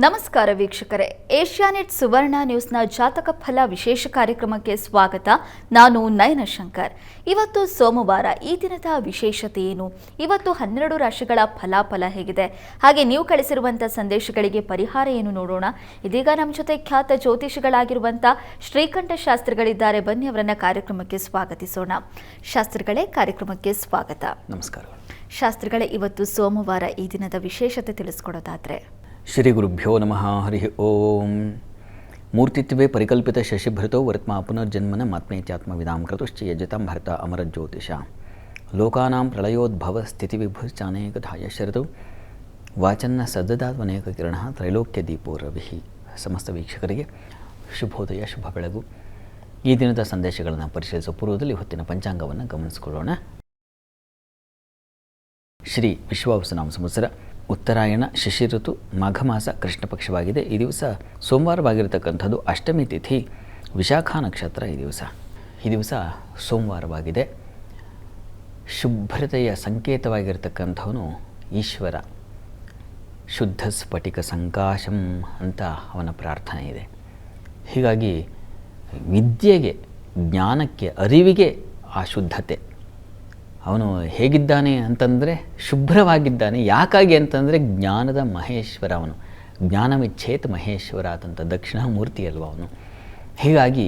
ನಮಸ್ಕಾರ ವೀಕ್ಷಕರೇ, ಏಷ್ಯಾನೆಟ್ ಸುವರ್ಣ ನ್ಯೂಸ್ನ ಜಾತಕ ಫಲ ವಿಶೇಷ ಕಾರ್ಯಕ್ರಮಕ್ಕೆ ಸ್ವಾಗತ. ನಾನು ನಯನ ಶಂಕರ್. ಇವತ್ತು ಸೋಮವಾರ. ಈ ದಿನದ ವಿಶೇಷತೆ ಏನು, ಇವತ್ತು 12 ರಾಶಿಗಳ ಫಲಾಫಲ ಹೇಗಿದೆ, ಹಾಗೆ ನೀವು ಕಳಿಸಿರುವಂಥ ಸಂದೇಶಗಳಿಗೆ ಪರಿಹಾರ ಏನು ನೋಡೋಣ. ಇದೀಗ ನಮ್ಮ ಜೊತೆ ಖ್ಯಾತ ಜ್ಯೋತಿಷಿಗಳಾಗಿರುವಂಥ ಶ್ರೀಕಂಠ ಶಾಸ್ತ್ರಿಗಳಿದ್ದಾರೆ. ಬನ್ನಿ ಅವರನ್ನ ಕಾರ್ಯಕ್ರಮಕ್ಕೆ ಸ್ವಾಗತಿಸೋಣ. ಶಾಸ್ತ್ರಿಗಳೇ, ಕಾರ್ಯಕ್ರಮಕ್ಕೆ ಸ್ವಾಗತ. ನಮಸ್ಕಾರ ಶಾಸ್ತ್ರಿಗಳೇ, ಇವತ್ತು ಸೋಮವಾರ, ಈ ದಿನದ ವಿಶೇಷತೆ ತಿಳಿಸ್ಕೊಡೋದಾದ್ರೆ. ಶ್ರೀ ಗುರುಭ್ಯೋ ನಮಃ. ಹರಿ ಓಂ. ಮೂರ್ತಿತ್ವೇ ಪರಿಕಲ್ಪಿತ ಶಶಿಭೃತೋ ವರ್ತ್ಮ ಪುನರ್ಜನ್ಮನ ಮಾತ್ಮೇತ್ಯಾತ್ಮವಿದಾಂ ಕೃತುಶ್ಚ ಯಜತಾಂ ಭರತ ಅಮರಜ್ಯೋತಿಷ ಲೋಕಾನಾಂ ಪ್ರಳಯೋದ್ಭವ ಸ್ಥಿತಿವಿಭುಶ್ಚಾನೇಕಧಾಯ ಶರತು ವಾಚನ್ನ ಸದ್ದದಾತ್ಮನೇಕ ಕಿರಣ ತ್ರೈಲೋಕ್ಯ ದೀಪೋ ರವಿ. ಸಮಸ್ತ ವೀಕ್ಷಕರಿಗೆ ಶುಭೋದಯ, ಶುಭ ಬೆಳಗು. ಈ ದಿನದ ಸಂದೇಶಗಳನ್ನು ಪರಿಶೀಲಿಸುವ ಪೂರ್ವದಲ್ಲಿ ಹೊತ್ತಿನ ಪಂಚಾಂಗವನ್ನು ಗಮನಿಸಿಕೊಳ್ಳೋಣ. ಶ್ರೀ ವಿಶ್ವಾವಸುನಾಮ ಸಂವತ್ಸರ ಉತ್ತರಾಯಣ ಶಿಶಿ ಋತು ಮಾಘ ಮಾಸ ಕೃಷ್ಣ ಪಕ್ಷವಾಗಿದೆ. ಈ ದಿವಸ ಸೋಮವಾರವಾಗಿರತಕ್ಕಂಥದ್ದು. ಅಷ್ಟಮಿ ತಿಥಿ, ವಿಶಾಖ ನಕ್ಷತ್ರ. ಈ ದಿವಸ ಸೋಮವಾರವಾಗಿದೆ. ಶುಭ್ರತೆಯ ಸಂಕೇತವಾಗಿರತಕ್ಕಂಥವನು ಈಶ್ವರ. ಶುದ್ಧ ಸ್ಫಟಿಕ ಸಂಕಾಶಂ ಅಂತ ಅವನ ಪ್ರಾರ್ಥನೆ ಇದೆ. ಹೀಗಾಗಿ ವಿದ್ಯೆಗೆ, ಜ್ಞಾನಕ್ಕೆ, ಅರಿವಿಗೆ ಆ ಶುದ್ಧತೆ. ಅವನು ಹೇಗಿದ್ದಾನೆ ಅಂತಂದರೆ ಶುಭ್ರವಾಗಿದ್ದಾನೆ. ಯಾಕಾಗಿ ಅಂತಂದರೆ ಜ್ಞಾನದ ಮಹೇಶ್ವರ ಅವನು. ಜ್ಞಾನವಿಚ್ಛೇತ್ ಮಹೇಶ್ವರ ಆತಂತ ದಕ್ಷಿಣಾಮೂರ್ತಿ ಅಲ್ವ ಅವನು. ಹೀಗಾಗಿ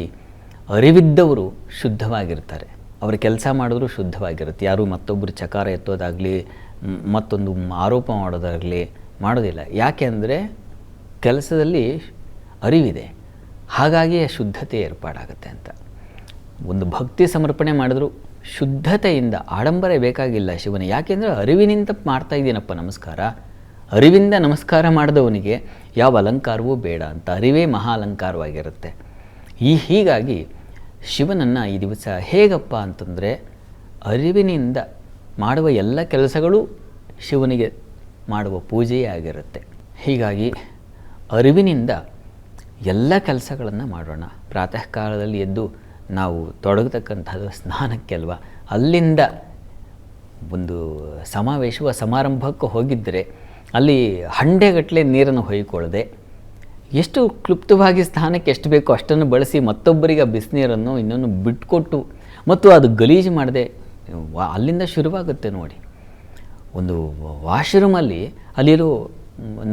ಅರಿವಿದ್ದವರು ಶುದ್ಧವಾಗಿರ್ತಾರೆ. ಅವರು ಕೆಲಸ ಮಾಡಿದ್ರು ಶುದ್ಧವಾಗಿರುತ್ತೆ. ಯಾರು ಮತ್ತೊಬ್ಬರು ಚಕಾರ ಎತ್ತೋದಾಗಲಿ, ಮತ್ತೊಂದು ಆರೋಪ ಮಾಡೋದಾಗಲಿ ಮಾಡೋದಿಲ್ಲ. ಯಾಕೆ ಅಂದರೆ ಕೆಲಸದಲ್ಲಿ ಅರಿವಿದೆ. ಹಾಗಾಗಿ ಶುದ್ಧತೆ ಏರ್ಪಾಡಾಗುತ್ತೆ ಅಂತ. ಒಂದು ಭಕ್ತಿ ಸಮರ್ಪಣೆ ಮಾಡಿದ್ರು ಶುದ್ಧತೆಯಿಂದ, ಆಡಂಬರ ಬೇಕಾಗಿಲ್ಲ ಶಿವನೇ. ಯಾಕೆಂದರೆ ಅರಿವಿನಿಂದ ಮಾಡ್ತಾ ಇದ್ದೀನಪ್ಪ ನಮಸ್ಕಾರ. ಅರಿವಿಂದ ನಮಸ್ಕಾರ ಮಾಡಿದವನಿಗೆ ಯಾವ ಅಲಂಕಾರವೂ ಬೇಡ ಅಂತ. ಅರಿವೇ ಮಹಾ ಅಲಂಕಾರವಾಗಿರುತ್ತೆ. ಹೀಗಾಗಿ ಶಿವನನ್ನು ಈ ದಿವಸ ಹೇಗಪ್ಪ ಅಂತಂದರೆ ಅರಿವಿನಿಂದ ಮಾಡುವ ಎಲ್ಲ ಕೆಲಸಗಳು ಶಿವನಿಗೆ ಮಾಡುವ ಪೂಜೆಯೇ ಆಗಿರುತ್ತೆ. ಹೀಗಾಗಿ ಅರಿವಿನಿಂದ ಎಲ್ಲ ಕೆಲಸಗಳನ್ನು ಮಾಡೋಣ. ಪ್ರಾತಃ ಕಾಲದಲ್ಲಿ ಎದ್ದು ನಾವು ತೊಡಗತಕ್ಕಂಥದ್ದು ಸ್ನಾನಕ್ಕೆ ಅಲ್ವ. ಅಲ್ಲಿಂದ ಒಂದು ಸಮಾವೇಶ ಸಮಾರಂಭಕ್ಕೆ ಹೋಗಿದ್ದರೆ ಅಲ್ಲಿ ಹಂಡೆಗಟ್ಟಲೆ ನೀರನ್ನು ಹೊಯ್ಕೊಳ್ಳದೆ ಎಷ್ಟು ಕ್ಲುಪ್ತವಾಗಿ ಸ್ನಾನಕ್ಕೆ ಎಷ್ಟು ಬೇಕೋ ಅಷ್ಟನ್ನು ಬಳಸಿ ಮತ್ತೊಬ್ಬರಿಗೆ ಬಿಸಿನೀರನ್ನು ಇನ್ನೊಂದು ಬಿಟ್ಕೊಟ್ಟು ಮತ್ತು ಅದು ಗಲೀಜು ಮಾಡದೆ ಅಲ್ಲಿಂದ ಶುರುವಾಗುತ್ತೆ ನೋಡಿ. ಒಂದು ವಾಶ್ರೂಮಲ್ಲಿ ಅಲ್ಲಿರೋ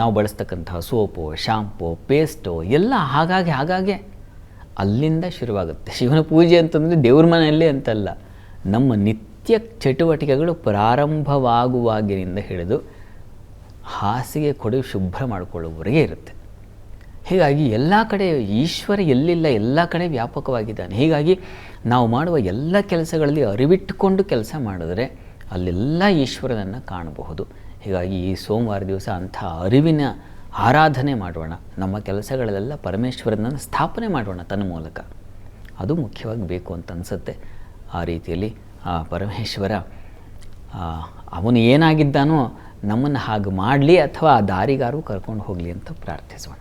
ನಾವು ಬಳಸ್ತಕ್ಕಂತಹ ಸೋಪು, ಶಾಂಪು, ಪೇಸ್ಟು ಎಲ್ಲ ಹಾಗಾಗಿ ಅಲ್ಲಿಂದ ಶುರುವಾಗುತ್ತೆ. ಶಿವನ ಪೂಜೆ ಅಂತಂದರೆ ದೇವ್ರ ಮನೆಯಲ್ಲೇ ಅಂತಲ್ಲ, ನಮ್ಮ ನಿತ್ಯ ಚಟುವಟಿಕೆಗಳು ಪ್ರಾರಂಭವಾಗುವಾಗಿನಿಂದ ಹಿಡಿದು ಹಾಸಿಗೆ ಕೊಡಿ ಶುಭ್ರ ಮಾಡಿಕೊಳ್ಳುವವರೆಗೆ ಇರುತ್ತೆ. ಹೀಗಾಗಿ ಎಲ್ಲ ಕಡೆ ಈಶ್ವರ ಎಲ್ಲಿಲ್ಲ, ಎಲ್ಲ ಕಡೆ ವ್ಯಾಪಕವಾಗಿದ್ದಾನೆ. ಹೀಗಾಗಿ ನಾವು ಮಾಡುವ ಎಲ್ಲ ಕೆಲಸಗಳಲ್ಲಿ ಅರಿವಿಟ್ಟುಕೊಂಡು ಕೆಲಸ ಮಾಡಿದ್ರೆ ಅಲ್ಲೆಲ್ಲ ಈಶ್ವರನನ್ನು ಕಾಣಬಹುದು. ಹೀಗಾಗಿ ಈ ಸೋಮವಾರ ದಿವಸ ಅಂಥ ಅರಿವಿನ ಆರಾಧನೆ ಮಾಡೋಣ. ನಮ್ಮ ಕೆಲಸಗಳಲ್ಲೆಲ್ಲ ಪರಮೇಶ್ವರನನ್ನು ಸ್ಥಾಪನೆ ಮಾಡೋಣ ತನ್ನ ಮೂಲಕ. ಅದು ಮುಖ್ಯವಾಗಿ ಬೇಕು ಅಂತ ಅನಿಸುತ್ತೆ. ಆ ರೀತಿಯಲ್ಲಿ ಆ ಪರಮೇಶ್ವರ ಅವನು ಏನಾಗಿದ್ದಾನೋ ನಮ್ಮನ್ನು ಹಾಗೆ ಮಾಡಲಿ ಅಥವಾ ಆ ದಾರಿಗಾರು ಕರ್ಕೊಂಡು ಹೋಗಲಿ ಅಂತ ಪ್ರಾರ್ಥಿಸೋಣ.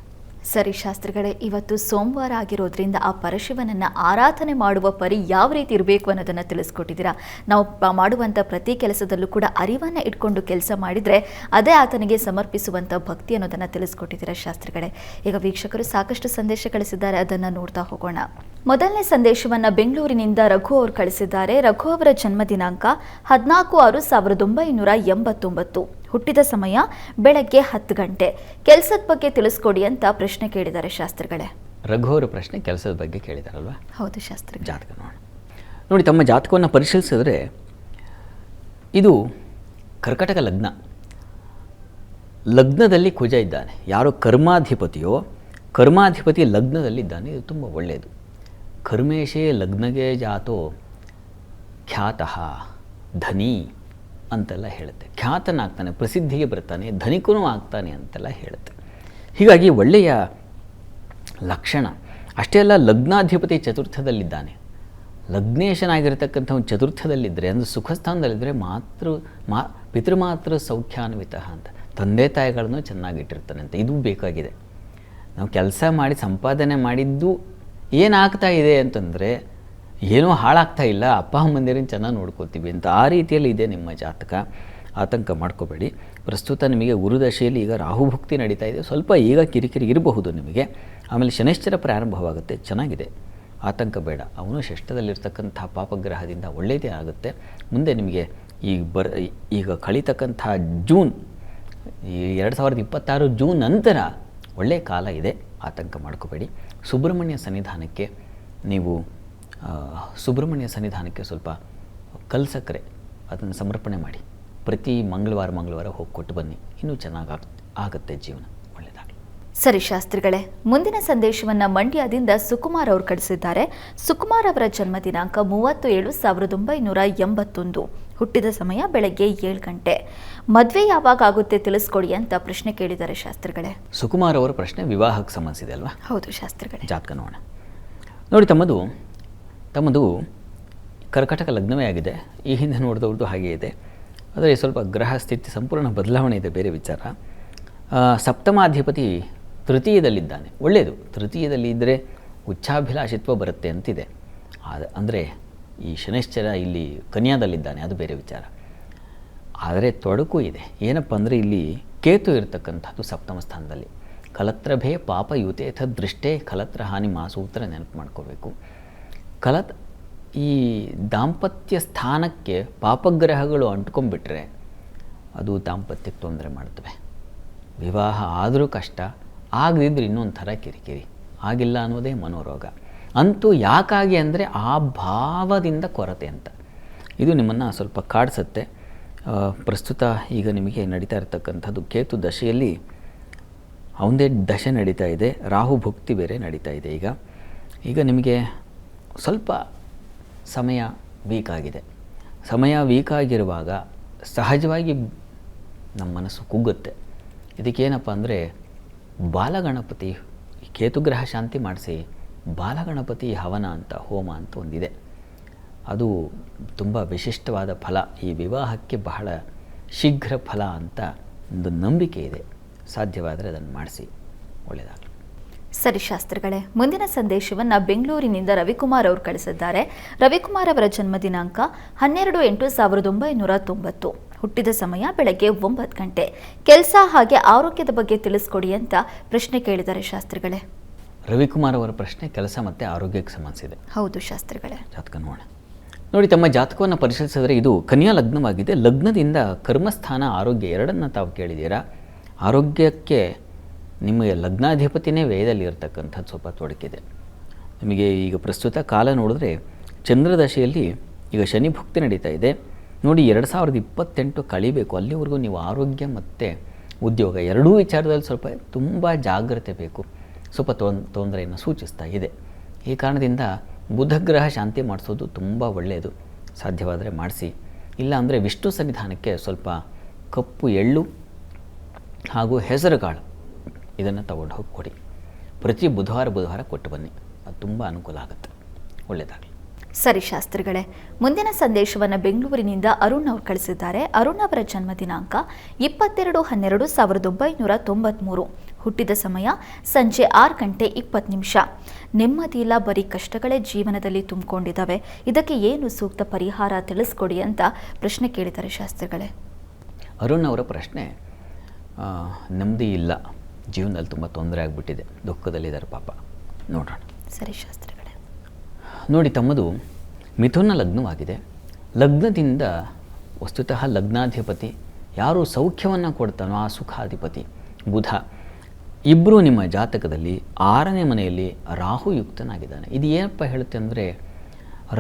ಸರಿ ಶಾಸ್ತ್ರಿಗಳೇ, ಇವತ್ತು ಸೋಮವಾರ ಆಗಿರೋದ್ರಿಂದ ಆ ಪರಶಿವನನ್ನು ಆರಾಧನೆ ಮಾಡುವ ಪರಿ ಯಾವ ರೀತಿ ಇರಬೇಕು ಅನ್ನೋದನ್ನು ತಿಳಿಸ್ಕೊಟ್ಟಿದ್ದೀರಾ. ನಾವು ಮಾಡುವಂಥ ಪ್ರತಿ ಕೆಲಸದಲ್ಲೂ ಕೂಡ ಅರಿವನ್ನು ಇಟ್ಕೊಂಡು ಕೆಲಸ ಮಾಡಿದರೆ ಅದೇ ಆತನಿಗೆ ಸಮರ್ಪಿಸುವಂಥ ಭಕ್ತಿ ಅನ್ನೋದನ್ನು ತಿಳಿಸ್ಕೊಟ್ಟಿದ್ದೀರಾ ಶಾಸ್ತ್ರಿಗಳೇ. ಈಗ ವೀಕ್ಷಕರು ಸಾಕಷ್ಟು ಸಂದೇಶ ಕಳಿಸಿದ್ದಾರೆ, ಅದನ್ನು ನೋಡ್ತಾ ಹೋಗೋಣ. ಮೊದಲನೇ ಸಂದೇಶವನ್ನು ಬೆಂಗಳೂರಿನಿಂದ ರಘು ಅವರು ಕಳಿಸಿದ್ದಾರೆ. ರಘು ಅವರ ಜನ್ಮ ದಿನಾಂಕ 14/6/1989. ಹುಟ್ಟಿದ ಸಮಯ ಬೆಳಗ್ಗೆ 10 ಗಂಟೆ. ಕೆಲಸದ ಬಗ್ಗೆ ತಿಳಿಸ್ಕೊಡಿ ಅಂತ ಪ್ರಶ್ನೆ ಕೇಳಿದ್ದಾರೆ ಶಾಸ್ತ್ರಿಗಳೇ. ರಘು ಅವರ ಪ್ರಶ್ನೆ ಕೆಲಸದ ಬಗ್ಗೆ ಕೇಳಿದಾರಲ್ವ? ಹೌದು ಶಾಸ್ತ್ರಿ. ಜಾತಕ ನೋಡಿ, ತಮ್ಮ ಜಾತಕವನ್ನು ಪರಿಶೀಲಿಸಿದ್ರೆ ಇದು ಕರ್ಕಟಕ ಲಗ್ನ. ಲಗ್ನದಲ್ಲಿ ಕುಜ ಇದ್ದಾನೆ. ಯಾರೋ ಕರ್ಮಾಧಿಪತಿಯೋ, ಕರ್ಮಾಧಿಪತಿ ಲಗ್ನದಲ್ಲಿದ್ದಾನೆ. ಇದು ತುಂಬ ಒಳ್ಳೆಯದು. ಕರ್ಮೇಶೇ ಲಗ್ನಗೆ ಜಾತೋ ಖ್ಯಾತಃ ಧನಿ ಅಂತೆಲ್ಲ ಹೇಳುತ್ತೆ. ಖ್ಯಾತನಾಗ್ತಾನೆ, ಪ್ರಸಿದ್ಧಿಗೆ ಬರ್ತಾನೆ, ಧನಿಕನೂ ಆಗ್ತಾನೆ ಅಂತೆಲ್ಲ ಹೇಳುತ್ತೆ. ಹೀಗಾಗಿ ಒಳ್ಳೆಯ ಲಕ್ಷಣ. ಅಷ್ಟೇ ಅಲ್ಲ, ಲಗ್ನಾಧಿಪತಿ ಚತುರ್ಥದಲ್ಲಿದ್ದಾನೆ. ಲಗ್ನೇಶನಾಗಿರ್ತಕ್ಕಂಥವ್ನು ಚತುರ್ಥದಲ್ಲಿದ್ದರೆ, ಅಂದರೆ ಸುಖಸ್ಥಾನದಲ್ಲಿದ್ದರೆ ಪಿತೃಮಾತೃ ಸೌಖ್ಯಾನ್ವಿತ ಅಂತ, ತಂದೆ ತಾಯಿಗಳನ್ನು ಚೆನ್ನಾಗಿಟ್ಟಿರ್ತಾನೆ ಅಂತ. ಇದು ಬೇಕಾಗಿದೆ. ನಾವು ಕೆಲಸ ಮಾಡಿ ಸಂಪಾದನೆ ಮಾಡಿದ್ದು ಏನಾಗ್ತಾ ಇದೆ ಅಂತಂದರೆ ಏನೂ ಹಾಳಾಗ್ತಾ ಇಲ್ಲ, ಅಪ್ಪ ಅಮ್ಮಂದಿರನ್ನು ಚೆನ್ನಾಗಿ ನೋಡ್ಕೋತೀವಿ ಅಂತ. ಆ ರೀತಿಯಲ್ಲಿ ಇದೆ ನಿಮ್ಮ ಜಾತಕ. ಆತಂಕ ಮಾಡ್ಕೋಬೇಡಿ. ಪ್ರಸ್ತುತ ನಿಮಗೆ ಗುರುದಶೆಯಲ್ಲಿ ಈಗ ರಾಹುಭುಕ್ತಿ ನಡೀತಾ ಇದೆ, ಸ್ವಲ್ಪ ಈಗ ಕಿರಿಕಿರಿ ಇರಬಹುದು ನಿಮಗೆ. ಆಮೇಲೆ ಶನೈಶ್ಚರ ಪ್ರಾರಂಭವಾಗುತ್ತೆ, ಚೆನ್ನಾಗಿದೆ, ಆತಂಕ ಬೇಡ. ಅವನು ಷಷ್ಠದಲ್ಲಿರ್ತಕ್ಕಂಥ ಪಾಪಗ್ರಹದಿಂದ ಒಳ್ಳೆಯದೇ ಆಗುತ್ತೆ. ಮುಂದೆ ನಿಮಗೆ ಈಗ ಕಳೀತಕ್ಕಂಥ ಜೂನ್, ಈ 2026 ಜೂನ್ ನಂತರ ಒಳ್ಳೆಯ ಕಾಲ ಇದೆ, ಆತಂಕ ಮಾಡ್ಕೋಬೇಡಿ. ಸುಬ್ರಹ್ಮಣ್ಯ ಸನ್ನಿಧಾನಕ್ಕೆ ಸ್ವಲ್ಪ ಕಲ್ಸಕ್ಕರೆ ಅದನ್ನು ಸಮರ್ಪಣೆ ಮಾಡಿ. ಪ್ರತಿ ಮಂಗಳವಾರ ಹೋಗಿ ಕೊಟ್ಟು ಬನ್ನಿ, ಇನ್ನೂ ಚೆನ್ನಾಗಿ ಆಗುತ್ತೆ ಜೀವನ, ಒಳ್ಳೆಯದಾಗಲಿ. ಸರಿ ಶಾಸ್ತ್ರಿಗಳೇ, ಮುಂದಿನ ಸಂದೇಶವನ್ನು ಮಂಡ್ಯದಿಂದ ಸುಕುಮಾರ್ ಅವರು ಕಳಿಸಿದ್ದಾರೆ. ಸುಕುಮಾರ್ ಅವರ ಜನ್ಮ ದಿನಾಂಕ 30/7/1981, ಹುಟ್ಟಿದ ಸಮಯ ಬೆಳಗ್ಗೆ 7 ಗಂಟೆ. ಮದುವೆ ಯಾವಾಗ ಆಗುತ್ತೆ ತಿಳಿಸ್ಕೊಡಿ ಅಂತ ಪ್ರಶ್ನೆ ಕೇಳಿದ್ದಾರೆ ಶಾಸ್ತ್ರಿಗಳೇ. ಸುಕುಮಾರ್ ಅವರ ಪ್ರಶ್ನೆ ವಿವಾಹಕ್ಕೆ ಸಂಬಂಧಿಸಿದೆ ಅಲ್ವಾ? ಹೌದು ಶಾಸ್ತ್ರಿಗಳೇ. ಜಾತಕ ನೋಡೋಣ. ನೋಡಿ, ತಮ್ಮದು ಕರ್ಕಟಕ ಲಗ್ನವೇ ಆಗಿದೆ. ಈ ಹಿಂದೆ ನೋಡಿದವ್ರದ್ದು ಹಾಗೇ ಇದೆ. ಆದರೆ ಸ್ವಲ್ಪ ಗ್ರಹ ಸ್ಥಿತಿ ಸಂಪೂರ್ಣ ಬದಲಾವಣೆ ಇದೆ, ಬೇರೆ ವಿಚಾರ. ಸಪ್ತಮಾಧಿಪತಿ ತೃತೀಯದಲ್ಲಿದ್ದಾನೆ, ಒಳ್ಳೆಯದು. ತೃತೀಯದಲ್ಲಿ ಇದ್ದರೆ ಉಚ್ಚಾಭಿಲಾಷಿತ್ವ ಬರುತ್ತೆ ಅಂತಿದೆ. ಅಂದರೆ ಈ ಶನೈಶ್ಚರ ಇಲ್ಲಿ ಕನ್ಯಾದಲ್ಲಿದ್ದಾನೆ, ಅದು ಬೇರೆ ವಿಚಾರ. ಆದರೆ ತೊಡಕು ಇದೆ. ಏನಪ್ಪ ಅಂದರೆ ಇಲ್ಲಿ ಕೇತು ಇರತಕ್ಕಂಥದ್ದು ಸಪ್ತಮ ಸ್ಥಾನದಲ್ಲಿ. ಕಲತ್ರಭೇ ಪಾಪ ಯುತೇಥ ದೃಷ್ಟೇ ಕಲತ್ರ ಹಾನಿ ಮಾಸೂತ್ರ ನೆನಪು ಮಾಡ್ಕೋಬೇಕು. ಈ ದಾಂಪತ್ಯ ಸ್ಥಾನಕ್ಕೆ ಪಾಪಗ್ರಹಗಳು ಅಂಟ್ಕೊಂಡ್ಬಿಟ್ರೆ ಅದು ದಾಂಪತ್ಯಕ್ಕೆ ತೊಂದರೆ ಮಾಡ್ತವೆ. ವಿವಾಹ ಆದರೂ ಕಷ್ಟ, ಆಗದಿದ್ದರೆ ಇನ್ನೊಂದು ಥರ ಕಿರಿಕಿರಿ, ಆಗಿಲ್ಲ ಅನ್ನೋದೇ ಮನೋರೋಗ. ಅಂತೂ ಯಾಕಾಗಿ ಅಂದರೆ ಆ ಭಾವದಿಂದ ಕೊರತೆ ಅಂತ. ಇದು ನಿಮ್ಮನ್ನು ಸ್ವಲ್ಪ ಕಾಡಿಸುತ್ತೆ. ಪ್ರಸ್ತುತ ಈಗ ನಿಮಗೆ ನಡೀತಾ ಇರತಕ್ಕಂಥದ್ದು ಕೇತು ದಶೆಯಲ್ಲಿ ಅವನದೇ ದಶೆ ನಡೀತಾ ಇದೆ, ರಾಹು ಭುಕ್ತಿ ಬೇರೆ ನಡೀತಾ ಇದೆ. ಈಗ ನಿಮಗೆ ಸ್ವಲ್ಪ ಸಮಯ ವೀಕ್ ಆಗಿದೆ. ಸಮಯ ವೀಕ್ ಆಗಿರುವಾಗ ಸಹಜವಾಗಿ ನಮ್ಮ ಮನಸ್ಸು ಕುಗ್ಗುತ್ತೆ. ಇದಕ್ಕೇನಪ್ಪ ಅಂದರೆ ಬಾಲಗಣಪತಿ ಕೇತುಗ್ರಹ ಶಾಂತಿ ಮಾಡಿಸಿ ಬಾಲಗಣಪತಿ ಹವನ ಅಂತ, ಹೋಮ ಅಂತ ಒಂದಿದೆ. ಅದು ತುಂಬ ವಿಶಿಷ್ಟವಾದ ಫಲ, ಈ ವಿವಾಹಕ್ಕೆ ಬಹಳ ಶೀಘ್ರ ಫಲ ಅಂತ ಒಂದು ನಂಬಿಕೆ ಇದೆ. ಸಾಧ್ಯವಾದರೆ ಅದನ್ನು ಮಾಡಿಸಿ, ಒಳ್ಳೆಯದಾಗಲಿ. ಸರಿ ಶಾಸ್ತ್ರಿಗಳೇ, ಮುಂದಿನ ಸಂದೇಶವನ್ನು ಬೆಂಗಳೂರಿನಿಂದ ರವಿಕುಮಾರ್ ಅವರು ಕಳಿಸಿದ್ದಾರೆ. ರವಿಕುಮಾರ್ ಅವರ ಜನ್ಮ ದಿನಾಂಕ 12/8/1990, ಹುಟ್ಟಿದ ಸಮಯ ಬೆಳಗ್ಗೆ 9 ಗಂಟೆ. ಕೆಲಸ ಹಾಗೆ ಆರೋಗ್ಯದ ಬಗ್ಗೆ ತಿಳಿಸ್ಕೊಡಿ ಅಂತ ಪ್ರಶ್ನೆ ಕೇಳಿದ್ದಾರೆ ಶಾಸ್ತ್ರಿಗಳೇ. ರವಿಕುಮಾರ್ ಅವರ ಪ್ರಶ್ನೆ ಕೆಲಸ ಮತ್ತು ಆರೋಗ್ಯಕ್ಕೆ ಸಂಬಂಧಿಸಿದೆ. ಹೌದು ಶಾಸ್ತ್ರಿಗಳೇ. ಜಾತಕ ನೋಡಿ, ತಮ್ಮ ಜಾತಕವನ್ನು ಪರಿಶೀಲಿಸಿದರೆ ಇದು ಕನ್ಯಾ ಲಗ್ನವಾಗಿದೆ. ಲಗ್ನದಿಂದ ಕರ್ಮಸ್ಥಾನ, ಆರೋಗ್ಯ ಎರಡನ್ನು ತಾವು ಕೇಳಿದ್ದೀರಾ. ಆರೋಗ್ಯಕ್ಕೆ ನಿಮಗೆ ಲಗ್ನಾಧಿಪತಿನೇ ವ್ಯಯದಲ್ಲಿ ಇರತಕ್ಕಂಥದ್ದು ಸ್ವಲ್ಪ ತೊಡಕಿದೆ. ನಿಮಗೆ ಈಗ ಪ್ರಸ್ತುತ ಕಾಲ ನೋಡಿದ್ರೆ ಚಂದ್ರದಶೆಯಲ್ಲಿ ಈಗ ಶನಿ ಭುಕ್ತಿ ನಡೀತಾ ಇದೆ. ನೋಡಿ, 2028 ಕಳಿಬೇಕು, ಅಲ್ಲಿವರೆಗೂ ನೀವು ಆರೋಗ್ಯ ಮತ್ತು ಉದ್ಯೋಗ ಎರಡೂ ವಿಚಾರದಲ್ಲಿ ಸ್ವಲ್ಪ ತುಂಬ ಜಾಗ್ರತೆ ಬೇಕು. ಸ್ವಲ್ಪ ತೊಂದರೆಯನ್ನು ಸೂಚಿಸ್ತಾ ಇದೆ. ಈ ಕಾರಣದಿಂದ ಬುಧಗ್ರಹ ಶಾಂತಿ ಮಾಡಿಸೋದು ತುಂಬ ಒಳ್ಳೆಯದು. ಸಾಧ್ಯವಾದರೆ ಮಾಡಿಸಿ. ಇಲ್ಲ ಅಂದರೆ ವಿಷ್ಣು ಸನ್ನಿಧಾನಕ್ಕೆ ಸ್ವಲ್ಪ ಕಪ್ಪು ಎಳ್ಳು ಹಾಗೂ ಹೆಸರುಕಾಳು ಇದನ್ನು ತಗೊಂಡು ಹೋಗಿ ಕೊಡಿ. ಪ್ರತಿ ಬುಧವಾರ ಕೊಟ್ಟು ಬನ್ನಿ, ಅದು ತುಂಬ ಅನುಕೂಲ ಆಗುತ್ತೆ, ಒಳ್ಳೆಯದಾಗಲಿ. ಸರಿ ಶಾಸ್ತ್ರಿಗಳೇ, ಮುಂದಿನ ಸಂದೇಶವನ್ನು ಬೆಂಗಳೂರಿನಿಂದ ಅರುಣ್ ಅವರು ಕಳಿಸಿದ್ದಾರೆ. ಅರುಣ್ ಅವರ ಜನ್ಮ ದಿನಾಂಕ 22/12/1993, ಹುಟ್ಟಿದ ಸಮಯ ಸಂಜೆ 6 ಗಂಟೆ 20 ನಿಮಿಷ. ನೆಮ್ಮದಿಯಿಲ್ಲ, ಬರೀ ಕಷ್ಟಗಳೇ ಜೀವನದಲ್ಲಿ ತುಂಬಿಕೊಂಡಿದ್ದಾವೆ. ಇದಕ್ಕೆ ಏನು ಸೂಕ್ತ ಪರಿಹಾರ ತಿಳಿಸ್ಕೊಡಿ ಅಂತ ಪ್ರಶ್ನೆ ಕೇಳಿದ್ದಾರೆ ಶಾಸ್ತ್ರಿಗಳೇ. ಅರುಣ್ ಅವರ ಪ್ರಶ್ನೆ, ನೆಮ್ಮದಿ ಇಲ್ಲ, ಜೀವನದಲ್ಲಿ ತುಂಬ ತೊಂದರೆ ಆಗಿಬಿಟ್ಟಿದೆ, ದುಃಖದಲ್ಲಿದ್ದಾರೆ ಪಾಪ. ನೋಡೋಣ. ಸರಿ ಶಾಸ್ತ್ರಿಗಳೇ. ನೋಡಿ, ತಮ್ಮದು ಮಿಥುನ ಲಗ್ನವಾಗಿದೆ. ಲಗ್ನದಿಂದ ವಸ್ತುತಃ ಲಗ್ನಾಧಿಪತಿ ಯಾರು ಸೌಖ್ಯವನ್ನು ಕೊಡ್ತಾನೋ ಆ ಸುಖಾಧಿಪತಿ ಬುಧ. ಇಬ್ಬರು ನಿಮ್ಮ ಜಾತಕದಲ್ಲಿ 6ನೇ ಮನೆಯಲ್ಲಿ ರಾಹು ಯುಕ್ತನಾಗಿದ್ದಾನೆ. ಇದು ಏನಪ್ಪ ಹೇಳುತ್ತೆ ಅಂದರೆ,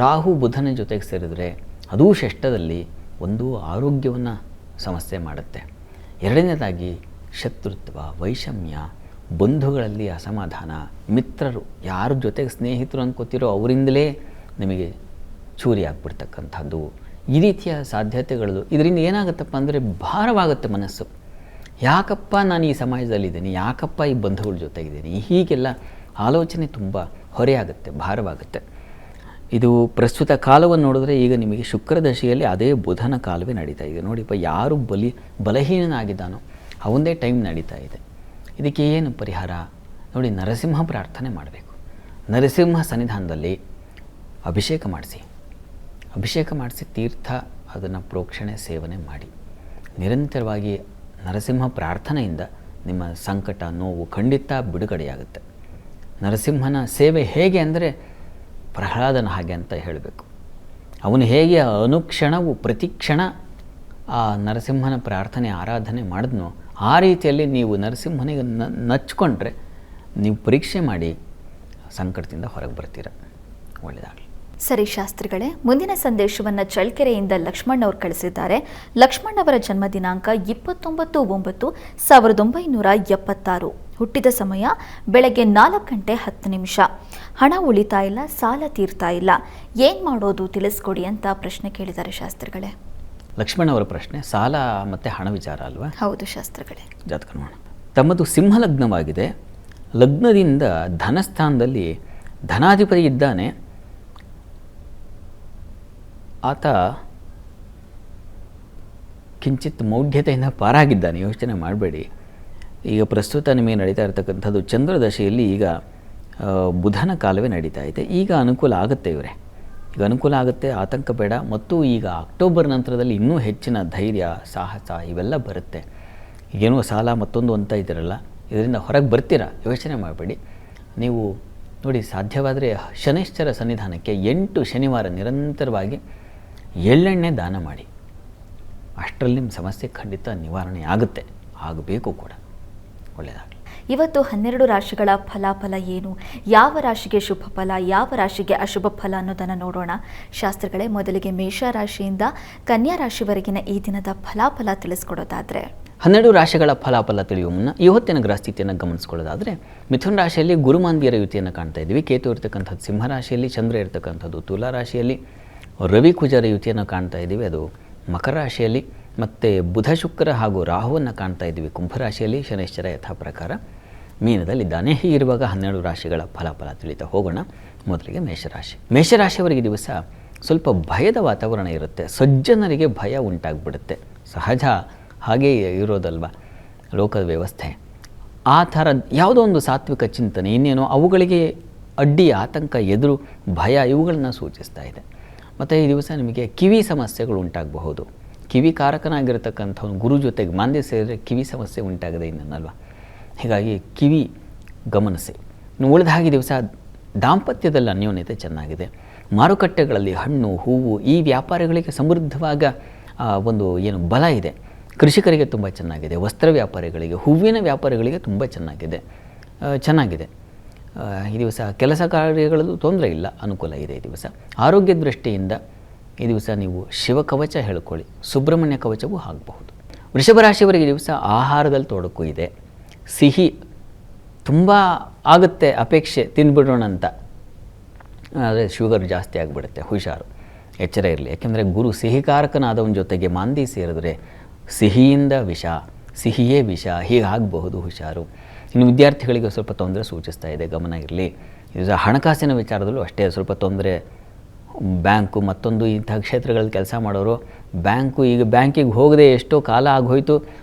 ರಾಹು ಬುಧನ ಜೊತೆಗೆ ಸೇರಿದರೆ ಅದೂ ಷಷ್ಠದಲ್ಲಿ ಒಂದು ಆರೋಗ್ಯವನ್ನು ಸಮಸ್ಯೆ ಮಾಡುತ್ತೆ. ಎರಡನೇದಾಗಿ ಶತ್ರುತ್ವ, ವೈಷಮ್ಯ, ಬಂಧುಗಳಲ್ಲಿ ಅಸಮಾಧಾನ, ಮಿತ್ರರು ಯಾರ ಜೊತೆಗೆ ಸ್ನೇಹಿತರು ಅನ್ಕೋತಿರೋ ಅವರಿಂದಲೇ ನಿಮಗೆ ಚೂರಿ ಆಗಿಬಿಡ್ತಕ್ಕಂಥದ್ದು, ಈ ರೀತಿಯ ಸಾಧ್ಯತೆಗಳು. ಇದರಿಂದ ಏನಾಗುತ್ತಪ್ಪ ಅಂದರೆ ಭಾರವಾಗುತ್ತೆ ಮನಸ್ಸು. ಯಾಕಪ್ಪ ನಾನು ಈ ಸಮಾಜದಲ್ಲಿದ್ದೀನಿ, ಯಾಕಪ್ಪ ಈ ಬಂಧುಗಳ ಜೊತೆಗಿದ್ದೀನಿ, ಹೀಗೆಲ್ಲ ಆಲೋಚನೆ ತುಂಬ ಹೊರೆಯಾಗುತ್ತೆ, ಭಾರವಾಗುತ್ತೆ. ಇದು ಪ್ರಸ್ತುತ ಕಾಲವನ್ನು ನೋಡಿದ್ರೆ ಈಗ ನಿಮಗೆ ಶುಕ್ರದಶೆಯಲ್ಲಿ ಅದೇ ಬುಧನ ಕಾಲವೇ ನಡೀತಾ ಇದೆ. ನೋಡಿಪ್ಪ, ಯಾರು ಬಲಹೀನನಾಗಿದ್ದಾನೋ ಅವನದೇ ಟೈಮ್ ನಡೀತಾ ಇದೆ. ಇದಕ್ಕೆ ಏನು ಪರಿಹಾರ ನೋಡಿ, ನರಸಿಂಹ ಪ್ರಾರ್ಥನೆ ಮಾಡಬೇಕು. ನರಸಿಂಹ ಸನ್ನಿಧಾನದಲ್ಲಿ ಅಭಿಷೇಕ ಮಾಡಿಸಿ ತೀರ್ಥ ಅದನ್ನು ಪ್ರೋಕ್ಷಣೆ ಸೇವನೆ ಮಾಡಿ. ನಿರಂತರವಾಗಿ ನರಸಿಂಹ ಪ್ರಾರ್ಥನೆಯಿಂದ ನಿಮ್ಮ ಸಂಕಟ ನೋವು ಖಂಡಿತ ಬಿಡುಗಡೆಯಾಗುತ್ತೆ. ನರಸಿಂಹನ ಸೇವೆ ಹೇಗೆ ಅಂದರೆ ಪ್ರಹ್ಲಾದನ ಹಾಗೆ ಅಂತ ಹೇಳಬೇಕು. ಅವನು ಹೇಗೆ ಅನುಕ್ಷಣವು ಪ್ರತಿಕ್ಷಣ ಆ ನರಸಿಂಹನ ಪ್ರಾರ್ಥನೆ ಆರಾಧನೆ ಮಾಡಿದ್ನೋ ಆ ರೀತಿಯಲ್ಲಿ ನೀವು ನರಸಿಂಹನಿಗೆ ನಚ್ಕೊಂಡ್ರೆ ನೀವು ಪರೀಕ್ಷೆ ಮಾಡಿ ಸಂಕಟದಿಂದ ಹೊರಗೆ ಬರ್ತೀರ. ಒಳ್ಳೆಯದಾಗಲಿ. ಸರಿ ಶಾಸ್ತ್ರಿಗಳೇ, ಮುಂದಿನ ಸಂದೇಶವನ್ನು ಚಳ್ಳಕೆರೆಯಿಂದ ಲಕ್ಷ್ಮಣ್ ಅವರು ಕಳಿಸಿದ್ದಾರೆ. ಲಕ್ಷ್ಮಣ್ ಅವರ ಜನ್ಮ ದಿನಾಂಕ 29/9/1976. ಹುಟ್ಟಿದ ಸಮಯ ಬೆಳಗ್ಗೆ 4:10. ಹಣ ಉಳಿತಾ ಇಲ್ಲ, ಸಾಲ ತೀರ್ತಾ ಇಲ್ಲ, ಏನು ಮಾಡೋದು ತಿಳಿಸ್ಕೊಡಿ ಅಂತ ಪ್ರಶ್ನೆ ಕೇಳಿದ್ದಾರೆ ಶಾಸ್ತ್ರಿಗಳೇ. ಲಕ್ಷ್ಮಣ್ ಅವರ ಪ್ರಶ್ನೆ ಸಾಲ ಮತ್ತು ಹಣ ವಿಚಾರ ಅಲ್ವಾ? ಹೌದು ಶಾಸ್ತ್ರಿಗಳೇ. ಜಾತಕ ನೋಡೋಣ. ತಮ್ಮದು ಸಿಂಹ ಲಗ್ನವಾಗಿದೆ. ಲಗ್ನದಿಂದ ಧನಸ್ಥಾನದಲ್ಲಿ ಧನಾಧಿಪತಿ ಇದ್ದಾನೆ. ಆತ ಕಿಂಚಿತ್ ಮೌಢ್ಯತೆಯಿಂದ ಪಾರಾಗಿದ್ದಾನೆ. ಯೋಚನೆ ಮಾಡಬೇಡಿ. ಈಗ ಪ್ರಸ್ತುತ ನಿಮಗೆ ನಡೀತಾ ಇರತಕ್ಕಂಥದ್ದು ಚಂದ್ರದಶೆಯಲ್ಲಿ ಈಗ ಬುಧನ ಕಾಲವೇ ನಡೀತಾ ಇದೆ. ಈಗ ಅನುಕೂಲ ಆಗುತ್ತೆ ಇವರೇ, ಈಗ ಅನುಕೂಲ ಆಗುತ್ತೆ, ಆತಂಕ ಬೇಡ. ಮತ್ತು ಈಗ ಅಕ್ಟೋಬರ್ ನಂತರದಲ್ಲಿ ಇನ್ನೂ ಹೆಚ್ಚಿನ ಧೈರ್ಯ ಸಾಹಸ ಇವೆಲ್ಲ ಬರುತ್ತೆ. ಏನೋ ಸಾಲ ಮತ್ತೊಂದು ಅಂತ ಇದ್ದೀರಲ್ಲ, ಇದರಿಂದ ಹೊರಗೆ ಬರ್ತೀರಾ, ಯೋಚನೆ ಮಾಡಬೇಡಿ. ನೀವು ನೋಡಿ, ಸಾಧ್ಯವಾದರೆ ಶನೈಶ್ಚರ ಸನ್ನಿಧಾನಕ್ಕೆ 8 ಶನಿವಾರ ನಿರಂತರವಾಗಿ ಎಳ್ಳೆಣ್ಣೆ ದಾನ ಮಾಡಿ. ಅಷ್ಟರಲ್ಲಿ ನಿಮ್ಮ ಸಮಸ್ಯೆ ಖಂಡಿತ ನಿವಾರಣೆ ಆಗುತ್ತೆ, ಆಗಬೇಕು ಕೂಡ. ಒಳ್ಳೆಯದಾಗಲಿ. ಇವತ್ತು 12 ರಾಶಿಗಳ ಫಲಾಫಲ ಏನು, ಯಾವ ರಾಶಿಗೆ ಶುಭ ಫಲ, ಯಾವ ರಾಶಿಗೆ ಅಶುಭ ಫಲ ಅನ್ನೋದನ್ನು ನೋಡೋಣ. ಶಾಸ್ತ್ರಿಗಳೇ, ಮೊದಲಿಗೆ ಮೇಷ ರಾಶಿಯಿಂದ ಕನ್ಯಾ ರಾಶಿವರೆಗಿನ ಈ ದಿನದ ಫಲಾಫಲ ತಿಳಿಸ್ಕೊಡೋದಾದರೆ 12 ರಾಶಿಗಳ ಫಲಾಫಲ ತಿಳಿಯುವ ಮುನ್ನ ಇವತ್ತಿನ ಗ್ರಹಸ್ಥಿತಿಯನ್ನು ಗಮನಿಸ್ಕೊಳ್ಳೋದಾದರೆ ಮಿಥುನ ರಾಶಿಯಲ್ಲಿ ಗುರುಮಾಂದಿಯರ ಯುತಿಯನ್ನು ಕಾಣ್ತಾ ಇದ್ದೀವಿ. ಕೇತು ಇರತಕ್ಕಂಥದ್ದು ಸಿಂಹ ರಾಶಿಯಲ್ಲಿ, ಚಂದ್ರ ಇರತಕ್ಕಂಥದ್ದು ತುಲಾ ರಾಶಿಯಲ್ಲಿ, ರವಿ ಕುಜರ ಯುತಿಯನ್ನು ಕಾಣ್ತಾ ಇದ್ದೀವಿ, ಅದು ಮಕರ ರಾಶಿಯಲ್ಲಿ. ಮತ್ತು ಬುಧ ಶುಕ್ರ ಹಾಗೂ ರಾಹುವನ್ನು ಕಾಣ್ತಾ ಇದ್ದೀವಿ ಕುಂಭರಾಶಿಯಲ್ಲಿ. ಶನೈಶ್ಚರ ಯಥಾ ಪ್ರಕಾರ ಮೀನದಲ್ಲಿದ್ದಾನೆ. ಹೀಗಿರುವಾಗ 12 ರಾಶಿಗಳ ಫಲಾಫಲ ತಿಳಿತಾ ಹೋಗೋಣ. ಮೊದಲಿಗೆ ಮೇಷರಾಶಿ. ಮೇಷರಾಶಿಯವರಿಗೆ ದಿವಸ ಸ್ವಲ್ಪ ಭಯದ ವಾತಾವರಣ ಇರುತ್ತೆ. ಸಜ್ಜನರಿಗೆ ಭಯ ಉಂಟಾಗ್ಬಿಡುತ್ತೆ, ಸಹಜ, ಹಾಗೇ ಇರೋದಲ್ವ ಲೋಕದ ವ್ಯವಸ್ಥೆ. ಆ ಥರ ಯಾವುದೋ ಒಂದು ಸಾತ್ವಿಕ ಚಿಂತನೆ, ಇನ್ನೇನೋ ಅವುಗಳಿಗೆ ಅಡ್ಡಿ, ಆತಂಕ, ಎದುರು, ಭಯ ಇವುಗಳನ್ನು ಸೂಚಿಸ್ತಾ ಇದೆ. ಮತ್ತು ಈ ದಿವಸ ನಿಮಗೆ ಕಿವಿ ಸಮಸ್ಯೆಗಳು ಉಂಟಾಗಬಹುದು. ಕಿವಿ ಕಾರಕನಾಗಿರ್ತಕ್ಕಂಥವ್ನು ಗುರು ಜೊತೆಗೆ ಮಾಂದ್ಯ ಸೇರಿದರೆ ಕಿವಿ ಸಮಸ್ಯೆ ಉಂಟಾಗದೆ ಇನ್ನಲ್ವ. ಹೀಗಾಗಿ ಕಿವಿ ಗಮನಿಸಿ. ಉಳಿದ ಹಾಗೆ ದಿವಸ ದಾಂಪತ್ಯದಲ್ಲಿ ಅನ್ಯೋನ್ಯತೆ ಚೆನ್ನಾಗಿದೆ. ಮಾರುಕಟ್ಟೆಗಳಲ್ಲಿ ಹಣ್ಣು ಹೂವು ಈ ವ್ಯಾಪಾರಿಗಳಿಗೆ ಸಮೃದ್ಧವಾಗ ಒಂದು ಏನು ಬಲ ಇದೆ. ಕೃಷಿಕರಿಗೆ ತುಂಬ ಚೆನ್ನಾಗಿದೆ. ವಸ್ತ್ರ ವ್ಯಾಪಾರಿಗಳಿಗೆ, ಹೂವಿನ ವ್ಯಾಪಾರಿಗಳಿಗೆ ತುಂಬ ಚೆನ್ನಾಗಿದೆ. ಈ ದಿವಸ ಕೆಲಸ ಕಾರ್ಯಗಳಲ್ಲೂ ತೊಂದರೆ ಇಲ್ಲ, ಅನುಕೂಲ ಇದೆ. ಈ ದಿವಸ ಆರೋಗ್ಯ ದೃಷ್ಟಿಯಿಂದ ಈ ದಿವಸ ನೀವು ಶಿವಕವಚ ಹೇಳ್ಕೊಳ್ಳಿ, ಸುಬ್ರಹ್ಮಣ್ಯ ಕವಚವೂ ಆಗಬಹುದು. ವೃಷಭ ರಾಶಿಯವರಿಗೆ ದಿವಸ ಆಹಾರದಲ್ಲಿ ತೊಡಕು ಇದೆ. ಸಿಹಿ ತುಂಬ ಆಗುತ್ತೆ, ಅಪೇಕ್ಷೆ ತಿಂದ್ಬಿಡೋಣ ಅಂತ, ಆದರೆ ಶುಗರ್ ಜಾಸ್ತಿ ಆಗಿಬಿಡುತ್ತೆ, ಹುಷಾರು, ಎಚ್ಚರ ಇರಲಿ. ಯಾಕೆಂದರೆ ಗುರು ಸಿಹಿಕಾರಕನಾದವನ ಜೊತೆಗೆ ಮಾಂದಿ ಸೇರಿದ್ರೆ ಸಿಹಿಯಿಂದ ವಿಷ, ಸಿಹಿಯೇ ವಿಷ, ಹೀಗಾಗಬಹುದು, ಹುಷಾರು. ಇನ್ನು ವಿದ್ಯಾರ್ಥಿಗಳಿಗೆ ಸ್ವಲ್ಪ ತೊಂದರೆ ಸೂಚಿಸ್ತಾ ಇದೆ, ಗಮನ ಇರಲಿ. ಇದು ಹಣಕಾಸಿನ ವಿಚಾರದಲ್ಲೂ ಅಷ್ಟೇ ಸ್ವಲ್ಪ ತೊಂದರೆ. ಬ್ಯಾಂಕು ಮತ್ತೊಂದು ಇಂಥ ಕ್ಷೇತ್ರಗಳಲ್ಲಿ ಕೆಲಸ ಮಾಡೋರು, ಈಗ ಬ್ಯಾಂಕಿಗೆ ಹೋಗದೆ ಎಷ್ಟೋ ಕಾಲ ಆಗೋಯ್ತು,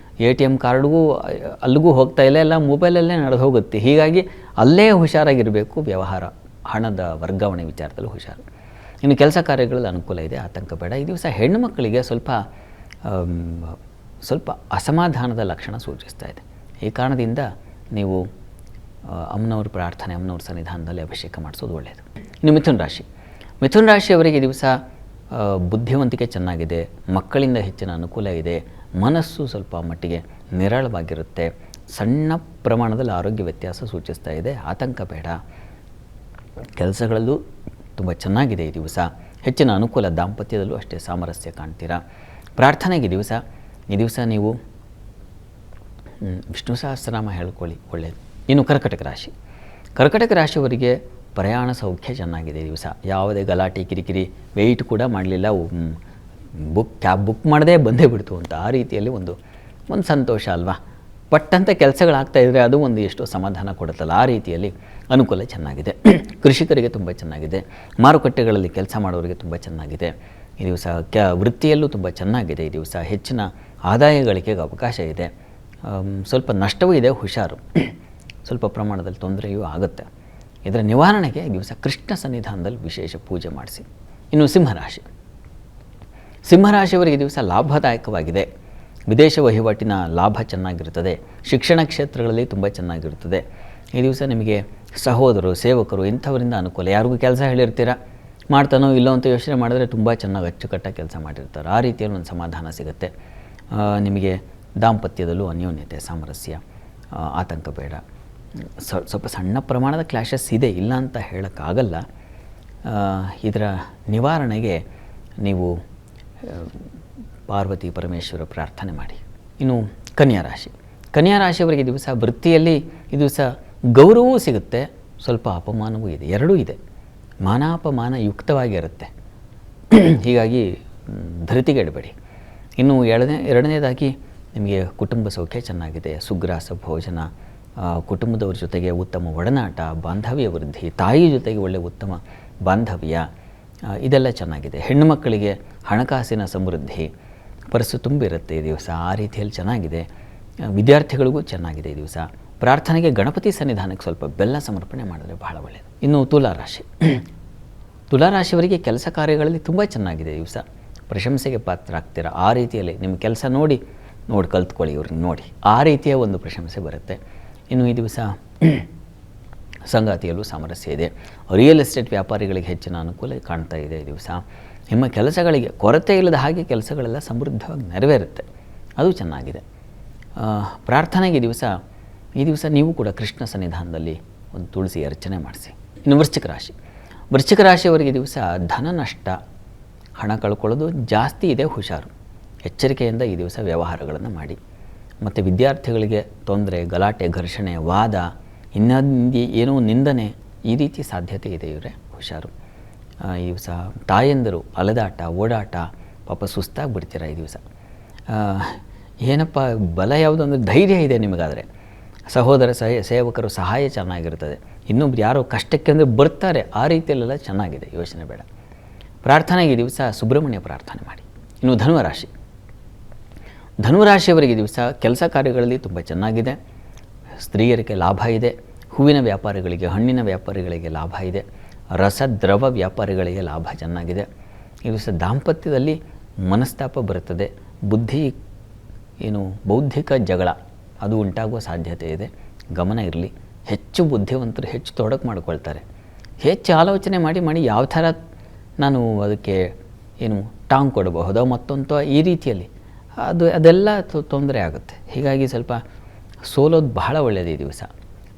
ATM ಕಾರ್ಡ್ಗೂ ಅಲ್ಲಿಗೂ ಹೋಗ್ತಾ ಇಲ್ಲ, ಎಲ್ಲ ಮೊಬೈಲಲ್ಲೇ ನಡೆದು ಹೋಗುತ್ತೆ. ಹೀಗಾಗಿ ಅಲ್ಲೇ ಹುಷಾರಾಗಿರಬೇಕು. ವ್ಯವಹಾರ, ಹಣದ ವರ್ಗಾವಣೆ ವಿಚಾರದಲ್ಲೂ ಹುಷಾರು. ಇನ್ನು ಕೆಲಸ ಕಾರ್ಯಗಳಲ್ಲಿ ಅನುಕೂಲ ಇದೆ, ಆತಂಕ ಬೇಡ. ಈ ದಿವಸ ಹೆಣ್ಣು ಮಕ್ಕಳಿಗೆ ಸ್ವಲ್ಪ ಅಸಮಾಧಾನದ ಲಕ್ಷಣ ಸೂಚಿಸ್ತಾ ಇದೆ. ಈ ಕಾರಣದಿಂದ ನೀವು ಅಮ್ಮನವ್ರ ಪ್ರಾರ್ಥನೆ, ಅಮ್ಮನವ್ರ ಸನ್ನಿಧಾನದಲ್ಲಿ ಅಭಿಷೇಕ ಮಾಡಿಸೋದು ಒಳ್ಳೆಯದು. ಇನ್ನು ಮಿಥುನ ರಾಶಿಯವರಿಗೆ ದಿವಸ ಬುದ್ಧಿವಂತಿಕೆ ಚೆನ್ನಾಗಿದೆ, ಮಕ್ಕಳಿಂದ ಹೆಚ್ಚಿನ ಅನುಕೂಲ ಇದೆ, ಮನಸ್ಸು ಸ್ವಲ್ಪ ಮಟ್ಟಿಗೆ ನಿರಾಳವಾಗಿರುತ್ತೆ, ಸಣ್ಣ ಪ್ರಮಾಣದಲ್ಲಿ ಆರೋಗ್ಯ ವ್ಯತ್ಯಾಸ ಸೂಚಿಸ್ತಾ ಇದೆ, ಆತಂಕ ಬೇಡ. ಕೆಲಸಗಳಲ್ಲೂ ತುಂಬ ಚೆನ್ನಾಗಿದೆ ಈ ದಿವಸ, ಹೆಚ್ಚಿನ ಅನುಕೂಲ. ದಾಂಪತ್ಯದಲ್ಲೂ ಅಷ್ಟೇ ಸಾಮರಸ್ಯ ಕಾಣ್ತೀರಾ. ಪ್ರಾರ್ಥನೆಗೆ ಈ ದಿವಸ ನೀವು ವಿಷ್ಣು ಸಹಸ್ರನಾಮ ಹೇಳ್ಕೊಳ್ಳಿ, ಒಳ್ಳೆಯದು. ಇನ್ನು ಕರ್ಕಟಕ ರಾಶಿಯವರಿಗೆ ಪ್ರಯಾಣ ಸೌಖ್ಯ ಚೆನ್ನಾಗಿದೆ ಈ ದಿವಸ. ಯಾವುದೇ ಗಲಾಟೆ ಕಿರಿಕಿರಿ, ವೆಯ್ಟ್ ಕೂಡ ಮಾಡಲಿಲ್ಲ, ಕ್ಯಾಬ್ ಬುಕ್ ಮಾಡದೇ ಬಂದೇ ಬಿಡ್ತು ಅಂತ, ಆ ರೀತಿಯಲ್ಲಿ ಒಂದು ಸಂತೋಷ ಅಲ್ವಾ. ಪಟ್ಟಂಥ ಕೆಲಸಗಳಾಗ್ತಾಯಿದ್ರೆ ಅದು ಒಂದು ಎಷ್ಟೋ ಸಮಾಧಾನ ಕೊಡುತ್ತಲ್ಲ, ಆ ರೀತಿಯಲ್ಲಿ ಅನುಕೂಲ ಚೆನ್ನಾಗಿದೆ. ಕೃಷಿಕರಿಗೆ ತುಂಬ ಚೆನ್ನಾಗಿದೆ. ಮಾರುಕಟ್ಟೆಗಳಲ್ಲಿ ಕೆಲಸ ಮಾಡೋರಿಗೆ ತುಂಬ ಚೆನ್ನಾಗಿದೆ ಈ ದಿವಸ. ವೃತ್ತಿಯಲ್ಲೂ ತುಂಬ ಚೆನ್ನಾಗಿದೆ ಈ ದಿವಸ. ಹೆಚ್ಚಿನ ಆದಾಯ ಗಳಿಕೆಗೆ ಅವಕಾಶ ಇದೆ. ಸ್ವಲ್ಪ ನಷ್ಟವೂ ಇದೆ, ಹುಷಾರು. ಸ್ವಲ್ಪ ಪ್ರಮಾಣದಲ್ಲಿ ತೊಂದರೆಯೂ ಆಗುತ್ತೆ. ಇದರ ನಿವಾರಣೆಗೆ ಈ ದಿವಸ ಕೃಷ್ಣ ಸನ್ನಿಧಾನದಲ್ಲಿ ವಿಶೇಷ ಪೂಜೆ ಮಾಡಿಸಿ. ಇನ್ನು ಸಿಂಹರಾಶಿಯವರಿಗೆ ದಿವಸ ಲಾಭದಾಯಕವಾಗಿದೆ. ವಿದೇಶ ವಹಿವಾಟಿನ ಲಾಭ ಚೆನ್ನಾಗಿರ್ತದೆ. ಶಿಕ್ಷಣ ಕ್ಷೇತ್ರಗಳಲ್ಲಿ ತುಂಬ ಚೆನ್ನಾಗಿರ್ತದೆ. ಈ ದಿವಸ ನಿಮಗೆ ಸಹೋದರರು, ಸೇವಕರು ಇಂಥವರಿಂದ ಅನುಕೂಲ. ಯಾರಿಗೂ ಕೆಲಸ ಹೇಳಿರ್ತೀರ, ಮಾಡ್ತಾನೋ ಇಲ್ಲೋ ಅಂತ ಯೋಚನೆ ಮಾಡಿದ್ರೆ ತುಂಬ ಚೆನ್ನಾಗಿ ಅಚ್ಚುಕಟ್ಟಾಗಿ ಕೆಲಸ ಮಾಡಿರ್ತಾರೆ. ಆ ರೀತಿಯಲ್ಲಿ ಒಂದು ಸಮಾಧಾನ ಸಿಗುತ್ತೆ. ನಿಮಗೆ ದಾಂಪತ್ಯದಲ್ಲೂ ಅನ್ಯೋನ್ಯತೆ, ಸಾಮರಸ್ಯ, ಆತಂಕ ಬೇಡ. ಸ್ವಲ್ಪ ಸಣ್ಣ ಪ್ರಮಾಣದ ಕ್ಲಾಶಸ್ ಇದೆ, ಇಲ್ಲ ಅಂತ ಹೇಳೋಕ್ಕಾಗಲ್ಲ. ಇದರ ನಿವಾರಣೆಗೆ ನೀವು ಪಾರ್ವತಿ ಪರಮೇಶ್ವರ ಪ್ರಾರ್ಥನೆ ಮಾಡಿ. ಇನ್ನು ಕನ್ಯಾ ರಾಶಿ. ಕನ್ಯಾ ರಾಶಿಯವರಿಗೆ ದಿವಸ ವೃತ್ತಿಯಲ್ಲಿ ಈ ದಿವಸ ಗೌರವವೂ ಸಿಗುತ್ತೆ, ಸ್ವಲ್ಪ ಅಪಮಾನವೂ ಇದೆ, ಎರಡೂ ಇದೆ. ಮಾನಾಪಮಾನ ಯುಕ್ತವಾಗಿರುತ್ತೆ. ಹೀಗಾಗಿ ಧೃತಿಗೆಡಬೇಡಿ. ಇನ್ನು ಎರಡನೇದಾಗಿ ನಿಮಗೆ ಕುಟುಂಬ ಸೌಖ್ಯ ಚೆನ್ನಾಗಿದೆ. ಸುಗ್ರಾಸ ಭೋಜನ, ಕುಟುಂಬದವ್ರ ಜೊತೆಗೆ ಉತ್ತಮ ಒಡನಾಟ, ಬಾಂಧವ್ಯ ವೃದ್ಧಿ, ತಾಯಿ ಜೊತೆಗೆ ಒಳ್ಳೆಯ ಉತ್ತಮ ಬಾಂಧವ್ಯ, ಇದೆಲ್ಲ ಚೆನ್ನಾಗಿದೆ. ಹೆಣ್ಣು ಮಕ್ಕಳಿಗೆ ಹಣಕಾಸಿನ ಸಮೃದ್ಧಿ, ಪರ್ಸು ತುಂಬಿರುತ್ತೆ ಈ ದಿವಸ. ಆ ರೀತಿಯಲ್ಲಿ ಚೆನ್ನಾಗಿದೆ. ವಿದ್ಯಾರ್ಥಿಗಳಿಗೂ ಚೆನ್ನಾಗಿದೆ ಈ ದಿವಸ. ಪ್ರಾರ್ಥನೆಗೆ ಗಣಪತಿ ಸನ್ನಿಧಾನಕ್ಕೆ ಸ್ವಲ್ಪ ಬೆಲ್ಲ ಸಮರ್ಪಣೆ ಮಾಡಿದ್ರೆ ಬಹಳ ಒಳ್ಳೆಯದು. ಇನ್ನು ತುಲಾರಾಶಿ. ತುಲಾರಾಶಿಯವರಿಗೆ ಕೆಲಸ ಕಾರ್ಯಗಳಲ್ಲಿ ತುಂಬ ಚೆನ್ನಾಗಿದೆ ಈ ದಿವಸ. ಪ್ರಶಂಸೆಗೆ ಪಾತ್ರ ಆಗ್ತೀರ. ಆ ರೀತಿಯಲ್ಲಿ ನಿಮ್ಮ ಕೆಲಸ ನೋಡಿ ಕಲ್ತ್ಕೊಳ್ಳಿ, ಇವ್ರನ್ನ ನೋಡಿ, ಆ ರೀತಿಯ ಒಂದು ಪ್ರಶಂಸೆ ಬರುತ್ತೆ. ಇನ್ನು ಈ ದಿವಸ ಸಂಗಾತಿಯಲ್ಲೂ ಸಾಮರಸ್ಯ ಇದೆ. ರಿಯಲ್ ಎಸ್ಟೇಟ್ ವ್ಯಾಪಾರಿಗಳಿಗೆ ಹೆಚ್ಚಿನ ಅನುಕೂಲ ಕಾಣ್ತಾ ಇದೆ ಈ ದಿವಸ. ನಿಮ್ಮ ಕೆಲಸಗಳಿಗೆ ಕೊರತೆ ಇಲ್ಲದ ಹಾಗೆ ಕೆಲಸಗಳೆಲ್ಲ ಸಮೃದ್ಧವಾಗಿ ನೆರವೇರುತ್ತೆ, ಅದು ಚೆನ್ನಾಗಿದೆ. ಪ್ರಾರ್ಥನೆಗೆ ಈ ದಿವಸ ನೀವು ಕೂಡ ಕೃಷ್ಣ ಸನ್ನಿಧಾನದಲ್ಲಿ ಒಂದು ತುಳಸಿ ಅರ್ಚನೆ ಮಾಡಿಸಿ. ಇನ್ನು ವೃಶ್ಚಿಕ ರಾಶಿ. ವೃಶ್ಚಿಕ ರಾಶಿಯವರಿಗೆ ದಿವಸ ಧನ ನಷ್ಟ, ಹಣ ಕಳ್ಕೊಳ್ಳೋದು ಜಾಸ್ತಿ ಇದೆ, ಹುಷಾರು. ಎಚ್ಚರಿಕೆಯಿಂದ ಈ ದಿವಸ ವ್ಯವಹಾರಗಳನ್ನು ಮಾಡಿ. ಮತ್ತು ವಿದ್ಯಾರ್ಥಿಗಳಿಗೆ ತೊಂದರೆ, ಗಲಾಟೆ, ಘರ್ಷಣೆ, ವಾದ, ಏನೋ ನಿಂದನೆ, ಈ ರೀತಿ ಸಾಧ್ಯತೆ ಇದೆ, ಇವರೇ ಹುಷಾರು. ಈ ದಿವಸ ತಾಯಂದಿರು ಅಲೆದಾಟ, ಓಡಾಟ, ಪಾಪ ಸುಸ್ತಾಗಿ ಬಿಡ್ತೀರ ಈ ದಿವಸ. ಏನಪ್ಪ ಬಲ ಯಾವುದು ಅಂದರೆ ಧೈರ್ಯ ಇದೆ ನಿಮಗಾದರೆ. ಸಹೋದರ ಸೇವಕರು ಸಹಾಯ ಚೆನ್ನಾಗಿರ್ತದೆ. ಇನ್ನೊಬ್ರು ಯಾರೋ ಕಷ್ಟಕ್ಕೆ ಅಂದರೆ ಬರ್ತಾರೆ, ಆ ರೀತಿಯಲ್ಲೆಲ್ಲ ಚೆನ್ನಾಗಿದೆ, ಯೋಚನೆ ಬೇಡ. ಪ್ರಾರ್ಥನೆಗೆ ಈ ದಿವಸ ಸುಬ್ರಹ್ಮಣ್ಯ ಪ್ರಾರ್ಥನೆ ಮಾಡಿ. ಇನ್ನು ಧನುರಾಶಿ. ಧನುರಾಶಿಯವರಿಗೆ ದಿವಸ ಕೆಲಸ ಕಾರ್ಯಗಳಲ್ಲಿ ತುಂಬ ಚೆನ್ನಾಗಿದೆ. ಸ್ತ್ರೀಯರಿಗೆ ಲಾಭ ಇದೆ. ಹೂವಿನ ವ್ಯಾಪಾರಿಗಳಿಗೆ, ಹಣ್ಣಿನ ವ್ಯಾಪಾರಿಗಳಿಗೆ ಲಾಭ ಇದೆ. ರಸದ್ರವ ವ್ಯಾಪಾರಿಗಳಿಗೆ ಲಾಭ ಚೆನ್ನಾಗಿದೆ. ಈ ದಿವಸ ದಾಂಪತ್ಯದಲ್ಲಿ ಮನಸ್ತಾಪ ಬರುತ್ತದೆ. ಬೌದ್ಧಿಕ ಜಗಳ ಅದು ಉಂಟಾಗುವ ಸಾಧ್ಯತೆ ಇದೆ, ಗಮನ ಇರಲಿ. ಹೆಚ್ಚು ಬುದ್ಧಿವಂತರು ಹೆಚ್ಚು ತೊಡಕು ಮಾಡ್ಕೊಳ್ತಾರೆ. ಹೆಚ್ಚು ಆಲೋಚನೆ ಮಾಡಿ ಯಾವ ಥರ ನಾನು ಅದಕ್ಕೆ ಟಾಂಗ್ ಕೊಡಬಹುದೋ ಮತ್ತೊಂದು ಈ ರೀತಿಯಲ್ಲಿ ಅದೆಲ್ಲ ತೊಂದರೆ ಆಗುತ್ತೆ. ಹೀಗಾಗಿ ಸ್ವಲ್ಪ ಸೋಲೋದು ಬಹಳ ಒಳ್ಳೆಯದು ಈ ದಿವಸ.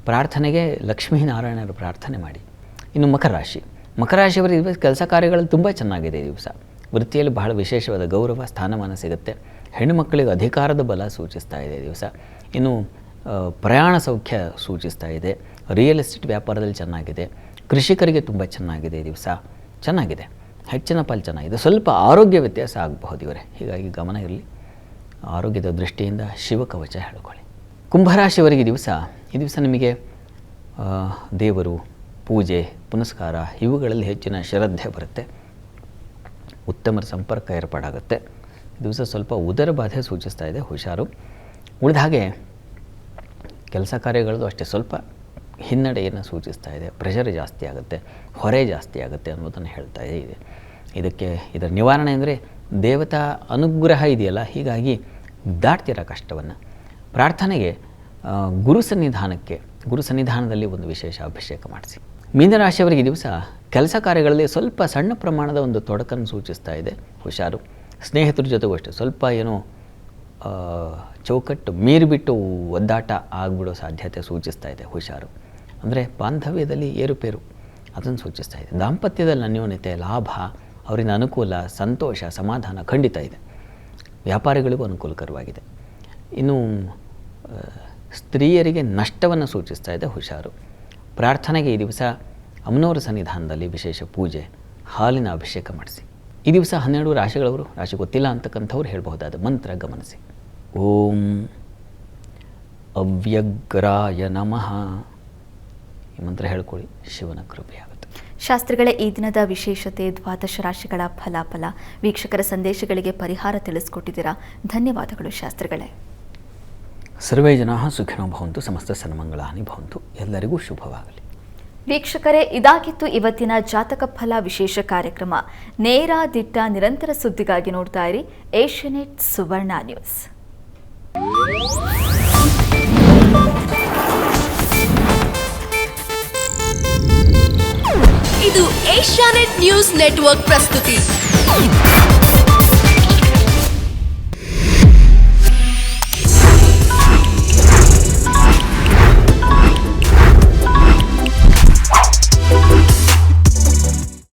ಪ್ರಾರ್ಥನೆಗೆ ಲಕ್ಷ್ಮೀನಾರಾಯಣರ ಪ್ರಾರ್ಥನೆ ಮಾಡಿ. ಇನ್ನು ಮಕರ ರಾಶಿ. ಮಕರ ರಾಶಿಯವರಿಗೆ ದಿವಸ ಕೆಲಸ ಕಾರ್ಯಗಳಲ್ಲಿ ತುಂಬ ಚೆನ್ನಾಗಿದೆ ಈ ದಿವಸ. ವೃತ್ತಿಯಲ್ಲಿ ಬಹಳ ವಿಶೇಷವಾದ ಗೌರವ, ಸ್ಥಾನಮಾನ ಸಿಗುತ್ತೆ. ಹೆಣ್ಣು ಮಕ್ಕಳಿಗೆ ಅಧಿಕಾರದ ಬಲ ಸೂಚಿಸ್ತಾ ಇದೆ ಈ ದಿವಸ. ಇನ್ನು ಪ್ರಯಾಣ ಸೌಖ್ಯ ಸೂಚಿಸ್ತಾ ಇದೆ. ರಿಯಲ್ ಎಸ್ಟೇಟ್ ವ್ಯಾಪಾರದಲ್ಲಿ ಚೆನ್ನಾಗಿದೆ. ಕೃಷಿಕರಿಗೆ ತುಂಬ ಚೆನ್ನಾಗಿದೆ ಈ ದಿವಸ, ಚೆನ್ನಾಗಿದೆ, ಹೆಚ್ಚಿನ ಪಾಲು ಚೆನ್ನಾಗಿದೆ. ಸ್ವಲ್ಪ ಆರೋಗ್ಯ ವ್ಯತ್ಯಾಸ ಆಗಬಹುದು ಇವರೇ, ಹೀಗಾಗಿ ಗಮನ ಇರಲಿ. ಆರೋಗ್ಯದ ದೃಷ್ಟಿಯಿಂದ ಶಿವಕವಚ ಹೇಳ್ಕೊಳ್ಳಿ. ಕುಂಭರಾಶಿಯವರಿಗೆ ಈ ದಿವಸ ನಿಮಗೆ ದೇವರು, ಪೂಜೆ, ಪುನಸ್ಕಾರ ಇವುಗಳಲ್ಲಿ ಹೆಚ್ಚಿನ ಶ್ರದ್ಧೆ ಬರುತ್ತೆ. ಉತ್ತಮರ ಸಂಪರ್ಕ ಏರ್ಪಾಡಾಗುತ್ತೆ. ಈ ದಿವಸ ಸ್ವಲ್ಪ ಉದರ ಬಾಧೆ ಸೂಚಿಸ್ತಾ ಇದೆ, ಹುಷಾರು. ಉಳಿದ ಹಾಗೆ ಕೆಲಸ ಕಾರ್ಯಗಳದ್ದು ಅಷ್ಟೇ ಸ್ವಲ್ಪ ಹಿನ್ನಡೆಯನ್ನು ಸೂಚಿಸ್ತಾ ಇದೆ. ಪ್ರೆಷರ್ ಜಾಸ್ತಿ ಆಗುತ್ತೆ, ಹೊರೆ ಜಾಸ್ತಿ ಆಗುತ್ತೆ ಅನ್ನೋದನ್ನು ಹೇಳ್ತಾ ಇದೆ. ಇದರ ನಿವಾರಣೆ ಅಂದರೆ ದೇವತಾ ಅನುಗ್ರಹ ಇದೆಯಲ್ಲ, ಹೀಗಾಗಿ ದಾಟ್ತಿರೋ ಕಷ್ಟವನ್ನು. ಪ್ರಾರ್ಥನೆಗೆ ಗುರು ಸನ್ನಿಧಾನದಲ್ಲಿ ಒಂದು ವಿಶೇಷ ಅಭಿಷೇಕ ಮಾಡಿಸಿ. ಮೀನರಾಶಿಯವರಿಗೆ ಈ ದಿವಸ ಕೆಲಸ ಕಾರ್ಯಗಳಲ್ಲಿ ಸ್ವಲ್ಪ ಸಣ್ಣ ಪ್ರಮಾಣದ ಒಂದು ತೊಡಕನ್ನು ಸೂಚಿಸ್ತಾ ಇದೆ, ಹುಷಾರು. ಸ್ನೇಹಿತರ ಜೊತೆಗೂ ಅಷ್ಟೇ ಸ್ವಲ್ಪ ಚೌಕಟ್ಟು ಮೀರಿಬಿಟ್ಟು ಒದ್ದಾಟ ಆಗಿಬಿಡೋ ಸಾಧ್ಯತೆ ಸೂಚಿಸ್ತಾ ಇದೆ, ಹುಷಾರು. ಅಂದರೆ ಬಾಂಧವ್ಯದಲ್ಲಿ ಏರುಪೇರು ಅದನ್ನು ಸೂಚಿಸ್ತಾ ಇದೆ. ದಾಂಪತ್ಯದಲ್ಲಿ ಅನ್ಯೋನ್ಯತೆ, ಲಾಭ, ಅವರಿಂದ ಅನುಕೂಲ, ಸಂತೋಷ, ಸಮಾಧಾನ ಖಂಡಿತ ಇದೆ. ವ್ಯಾಪಾರಿಗಳಿಗೂ ಅನುಕೂಲಕರವಾಗಿದೆ. ಇನ್ನು ಸ್ತ್ರೀಯರಿಗೆ ನಷ್ಟವನ್ನು ಸೂಚಿಸ್ತಾ ಇದೆ, ಹುಷಾರು. ಪ್ರಾರ್ಥನೆಗೆ ಈ ದಿವಸ ಅಮ್ಮನವರ ಸನ್ನಿಧಾನದಲ್ಲಿ ವಿಶೇಷ ಪೂಜೆ, ಹಾಲಿನ ಅಭಿಷೇಕ ಮಾಡಿಸಿ. ಈ ದಿವಸ 12 ರಾಶಿಗಳವರು, ರಾಶಿ ಗೊತ್ತಿಲ್ಲ ಅಂತಕ್ಕಂಥವ್ರು ಹೇಳಬಹುದಾದ ಮಂತ್ರ ಗಮನಿಸಿ. ಓಂ ಅವ್ಯಗ್ರಾಯ ನಮಃ. ಈ ಮಂತ್ರ ಹೇಳ್ಕೊಳ್ಳಿ, ಶಿವನ ಕೃಪೆ ಆಗುತ್ತೆ. ಶಾಸ್ತ್ರಿಗಳೇ, ಈ ದಿನದ ವಿಶೇಷತೆ, ದ್ವಾದಶ ರಾಶಿಗಳ ಫಲಾಫಲ, ವೀಕ್ಷಕರ ಸಂದೇಶಗಳಿಗೆ ಪರಿಹಾರ ತಿಳಿಸ್ಕೊಟ್ಟಿದ್ದೀರಾ. ಧನ್ಯವಾದಗಳು ಶಾಸ್ತ್ರಿಗಳೇ. ಸರ್ವೇ ಜನಾಃ ಸುಖಿನೋ ಭವಂತು, ಸಮಸ್ತ ಸನ್ಮಂಗಳಾನಿ ಭವಂತು. ಎಲ್ಲರಿಗೂ ಶುಭವಾಗಲಿ. ವೀಕ್ಷಕರೇ, ಇದಾಗಿತ್ತು ಇವತ್ತಿನ ಜಾತಕ ಫಲ ವಿಶೇಷ ಕಾರ್ಯಕ್ರಮ. ನೇರ ದಿಟ್ಟ ನಿರಂತರ ಸುದ್ದಿಗಾಗಿ ನೋಡ್ತಾ ಇರಿ ಏಷ್ಯಾನೆಟ್ ಸುವರ್ಣ ನ್ಯೂಸ್. ಇದು ಏಷ್ಯಾನೆಟ್ ನ್ಯೂಸ್ ನೆಟ್ವರ್ಕ್ ಪ್ರಸ್ತುತಿ.